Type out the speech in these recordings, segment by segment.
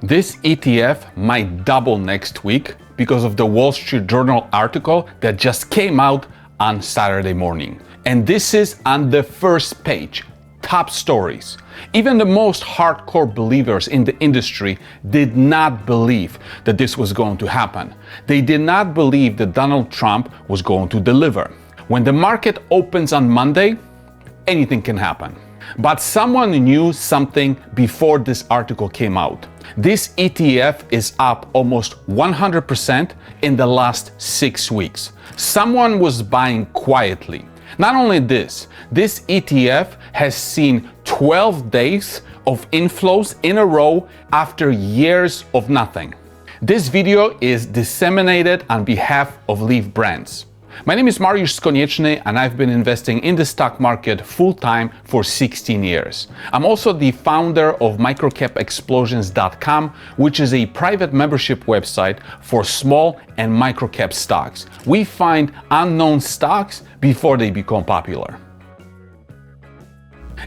This ETF might double next week because of the Wall Street Journal article that just came out on Saturday morning. And this is on the first page, top stories. Even the most hardcore believers in the industry did not believe that this was going to happen. They did not believe that Donald Trump was going to deliver. When the market opens on Monday, anything can happen. But someone knew something before this article came out. This ETF is up almost 100% in the last 6 weeks. Someone was buying quietly. Not only this ETF has seen 12 days of inflows in a row after years of nothing. This video is disseminated on behalf of Leef Brands. My name is Mariusz Konieczny and I've been investing in the stock market full-time for 16 years. I'm also the founder of microcapexplosions.com, which is a private membership website for small and microcap stocks. We find unknown stocks before they become popular.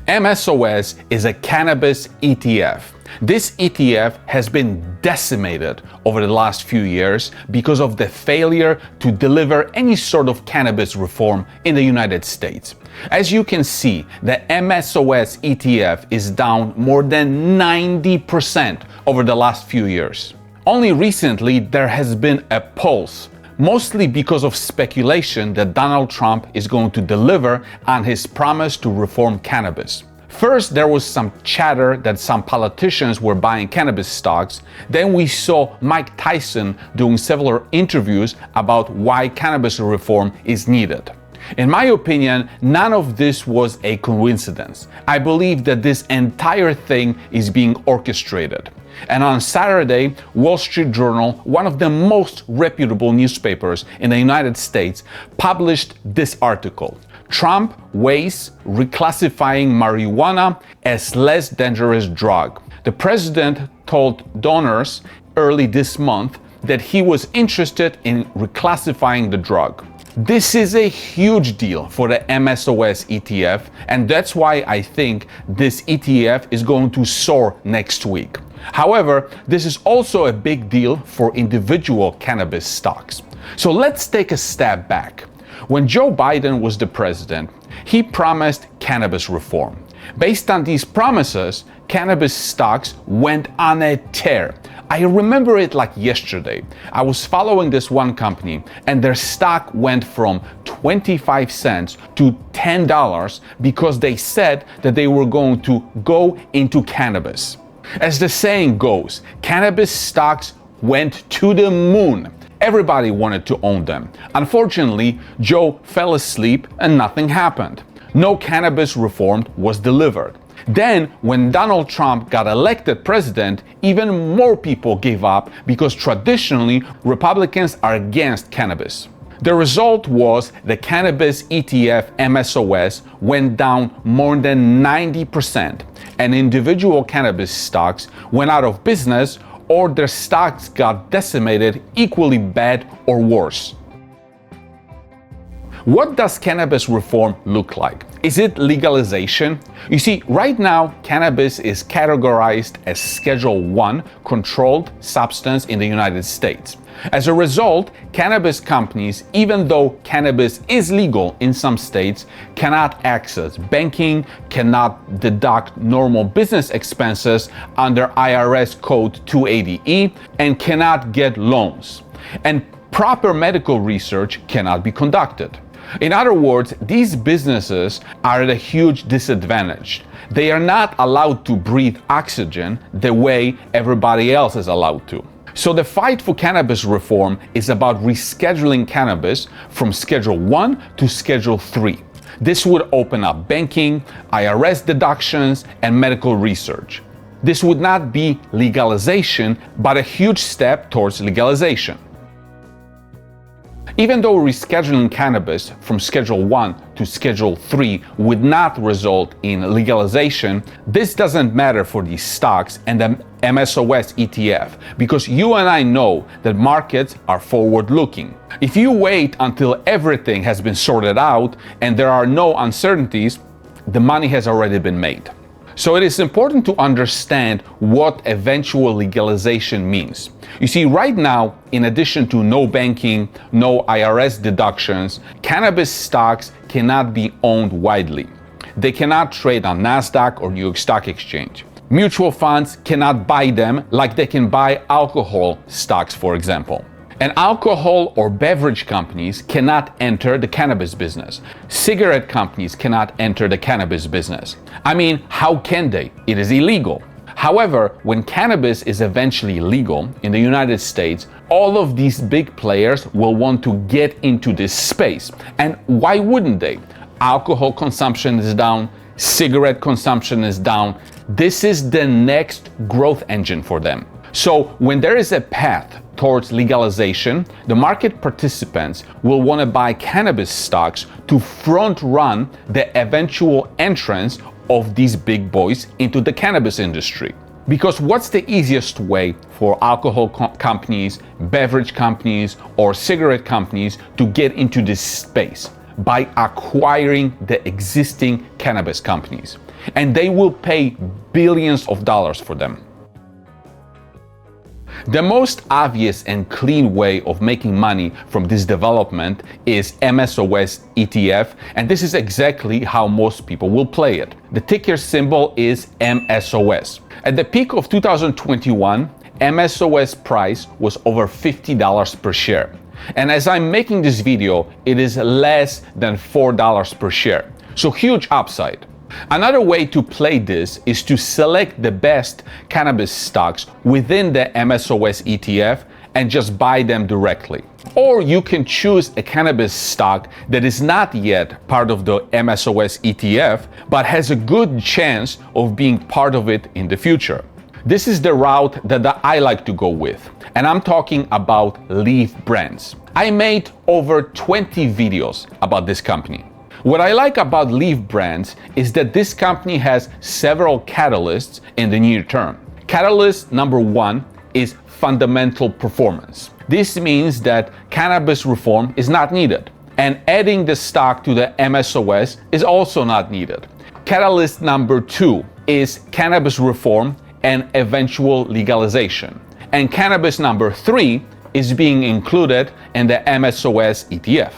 MSOS is a cannabis ETF. This ETF has been decimated over the last few years because of the failure to deliver any sort of cannabis reform in the United States. As you can see, the MSOS ETF is down more than 90% over the last few years. Only recently there has been a pulse, mostly because of speculation that Donald Trump is going to deliver on his promise to reform cannabis. First, there was some chatter that some politicians were buying cannabis stocks. Then we saw Mike Tyson doing several interviews about why cannabis reform is needed. In my opinion, none of this was a coincidence. I believe that this entire thing is being orchestrated. And on Saturday, Wall Street Journal, one of the most reputable newspapers in the United States, published this article. Trump weighs reclassifying marijuana as less dangerous drug. The president told donors early this month that he was interested in reclassifying the drug. This is a huge deal for the MSOS ETF, and that's why I think this ETF is going to soar next week. However, this is also a big deal for individual cannabis stocks. So let's take a step back. When Joe Biden was the president, he promised cannabis reform. Based on these promises, cannabis stocks went on a tear. I remember it like yesterday. I was following this one company and their stock went from 25 cents to $10 because they said that they were going to go into cannabis. As the saying goes, cannabis stocks went to the moon. Everybody wanted to own them. Unfortunately, Joe fell asleep and nothing happened. No cannabis reform was delivered. Then, when Donald Trump got elected president, even more people gave up because traditionally Republicans are against cannabis. The result was the cannabis ETF MSOS went down more than 90%, and individual cannabis stocks went out of business or their stocks got decimated equally bad or worse. What does cannabis reform look like? Is it legalization? You see, right now, cannabis is categorized as Schedule I controlled substance in the United States. As a result, cannabis companies, even though cannabis is legal in some states, cannot access banking, cannot deduct normal business expenses under IRS Code 280E, and cannot get loans. And proper medical research cannot be conducted. In other words, these businesses are at a huge disadvantage. They are not allowed to breathe oxygen the way everybody else is allowed to. So the fight for cannabis reform is about rescheduling cannabis from Schedule I to Schedule III. This would open up banking, IRS deductions, and medical research. This would not be legalization, but a huge step towards legalization. Even though rescheduling cannabis from Schedule I to Schedule III would not result in legalization, this doesn't matter for these stocks and the MSOS ETF because you and I know that markets are forward-looking. If you wait until everything has been sorted out and there are no uncertainties, the money has already been made. So it is important to understand what eventual legalization means. You see, right now, in addition to no banking, no IRS deductions, cannabis stocks cannot be owned widely. They cannot trade on NASDAQ or New York Stock Exchange. Mutual funds cannot buy them like they can buy alcohol stocks, for example. And alcohol or beverage companies cannot enter the cannabis business. Cigarette companies cannot enter the cannabis business. I mean, how can they? It is illegal. However, when cannabis is eventually legal in the United States, all of these big players will want to get into this space. And why wouldn't they? Alcohol consumption is down, cigarette consumption is down. This is the next growth engine for them. So when there is a path towards legalization, the market participants will want to buy cannabis stocks to front run the eventual entrance of these big boys into the cannabis industry. Because what's the easiest way for alcohol companies, beverage companies, or cigarette companies to get into this space? By acquiring the existing cannabis companies. And they will pay billions of dollars for them. The most obvious and clean way of making money from this development is MSOS ETF, and this is exactly how most people will play it. The ticker symbol is MSOS. At the peak of 2021, MSOS price was over $50 per share. And as I'm making this video, it is less than $4 per share. So huge upside. Another way to play this is to select the best cannabis stocks within the MSOS ETF and just buy them directly. Or you can choose a cannabis stock that is not yet part of the MSOS ETF, but has a good chance of being part of it in the future. This is the route that I like to go with, and I'm talking about Leef Brands. I made over 20 videos about this company. What I like about Leef Brands is that this company has several catalysts in the near term. Catalyst number one is fundamental performance. This means that cannabis reform is not needed, and adding the stock to the MSOS is also not needed. Catalyst number two is cannabis reform and eventual legalization. And cannabis number three is being included in the MSOS ETF.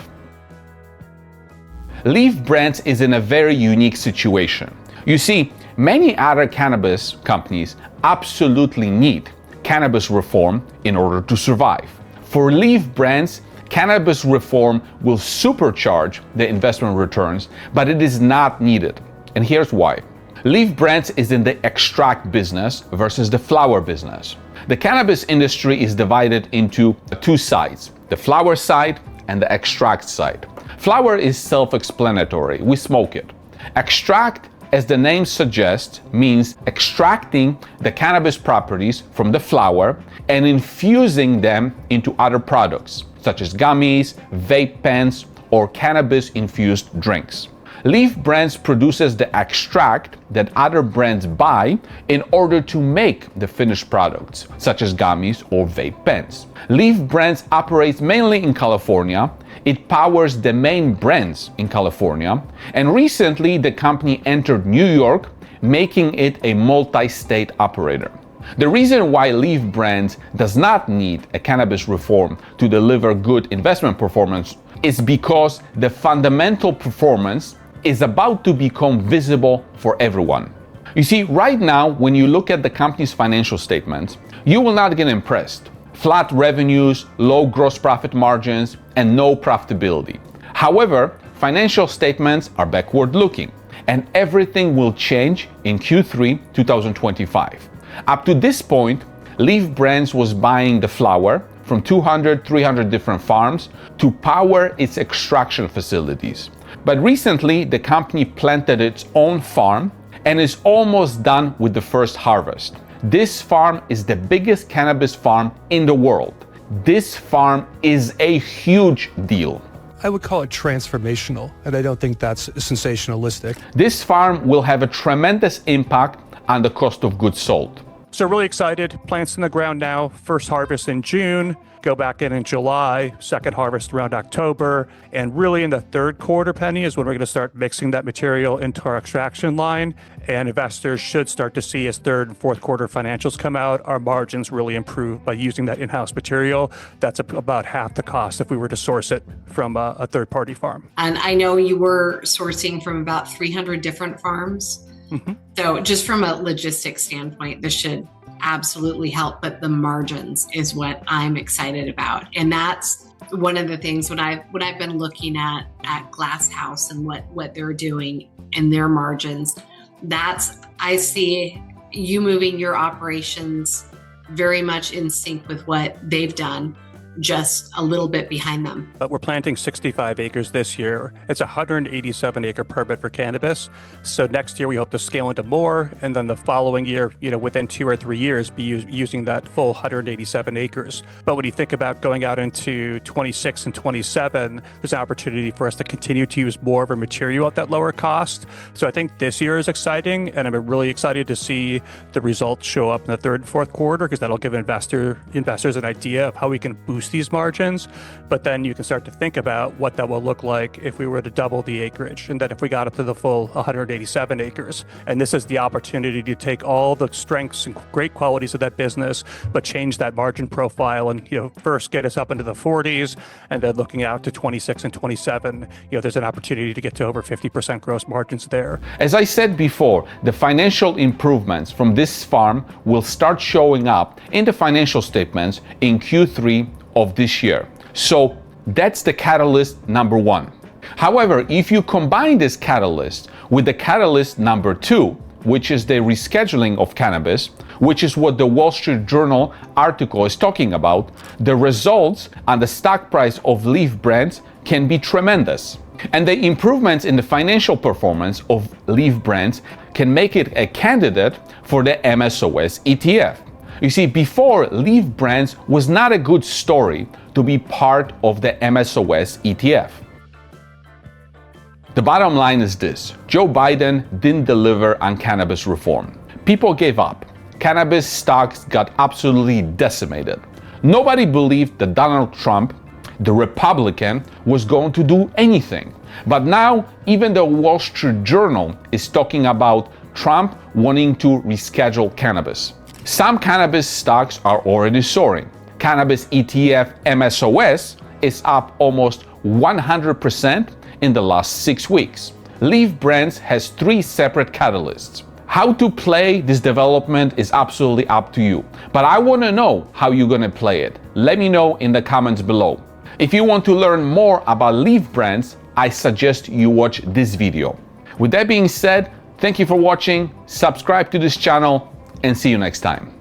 Leef Brands is in a very unique situation. You see, many other cannabis companies absolutely need cannabis reform in order to survive. For Leef Brands, cannabis reform will supercharge the investment returns, but it is not needed. And here's why. Leef Brands is in the extract business versus the flower business. The cannabis industry is divided into two sides, the flower side and the extract side. Flower is self-explanatory, we smoke it. Extract, as the name suggests, means extracting the cannabis properties from the flower and infusing them into other products, such as gummies, vape pens, or cannabis-infused drinks. Leef Brands produces the extract that other brands buy in order to make the finished products, such as gummies or vape pens. Leef Brands operates mainly in California. It powers the main brands in California, and recently the company entered New York, making it a multi-state operator. The reason why Leef Brands does not need a cannabis reform to deliver good investment performance is because the fundamental performance is about to become visible for everyone. You see, right now, when you look at the company's financial statements, you will not get impressed. Flat revenues, low gross profit margins, and no profitability. However, financial statements are backward looking, and everything will change in Q3 2025. Up to this point, Leef Brands was buying the flower from 200, 300 different farms to power its extraction facilities. But recently, the company planted its own farm and is almost done with the first harvest. This farm is the biggest cannabis farm in the world. This farm is a huge deal. I would call it transformational, and I don't think that's sensationalistic. This farm will have a tremendous impact on the cost of goods sold. So really excited. Plants in the ground now. First harvest in June. Go back in July. Second harvest around October. And really in the third quarter, Penny, is when we're going to start mixing that material into our extraction line. And investors should start to see, as third and fourth quarter financials come out, our margins really improve by using that in-house material. That's about half the cost if we were to source it from a third-party farm. And I know you were sourcing from about 300 different farms. So just from a logistics standpoint, this should absolutely help, but the margins is what I'm excited about. And that's one of the things what I've been looking at Glass House and what they're doing in their margins. I see you moving your operations very much in sync with what they've done, just a little bit behind them. But we're planting 65 acres this year. It's a 187 acre permit for cannabis. So next year we hope to scale into more, and then the following year, within 2 or 3 years, be using that full 187 acres. But when you think about going out into 26 and 27, there's an opportunity for us to continue to use more of our material at that lower cost. So I think this year is exciting, and I'm really excited to see the results show up in the third and fourth quarter, because that'll give investors an idea of how we can boost these margins. But then you can start to think about what that will look like if we were to double the acreage, and then if we got up to the full 187 acres. And this is the opportunity to take all the strengths and great qualities of that business, but change that margin profile and first get us up into the 40s, and then looking out to 26 and 27, there's an opportunity to get to over 50% gross margins there. As I said before, the financial improvements from this farm will start showing up in the financial statements in Q3 of this year. So that's the catalyst number one. However, if you combine this catalyst with the catalyst number two, which is the rescheduling of cannabis, which is what the Wall Street Journal article is talking about, the results on the stock price of Leef Brands can be tremendous. And the improvements in the financial performance of Leef Brands can make it a candidate for the MSOS ETF. You see, before, Leef Brands was not a good story to be part of the MSOS ETF. The bottom line is this: Joe Biden didn't deliver on cannabis reform. People gave up. Cannabis stocks got absolutely decimated. Nobody believed that Donald Trump, the Republican, was going to do anything. But now, even the Wall Street Journal is talking about Trump wanting to reschedule cannabis. Some cannabis stocks are already soaring. Cannabis ETF MSOS is up almost 100% in the last 6 weeks. Leef Brands has 3 separate catalysts. How to play this development is absolutely up to you, but I want to know how you're going to play it. Let me know in the comments below. If you want to learn more about Leef Brands, I suggest you watch this video. With that being said, thank you for watching, subscribe to this channel, and see you next time.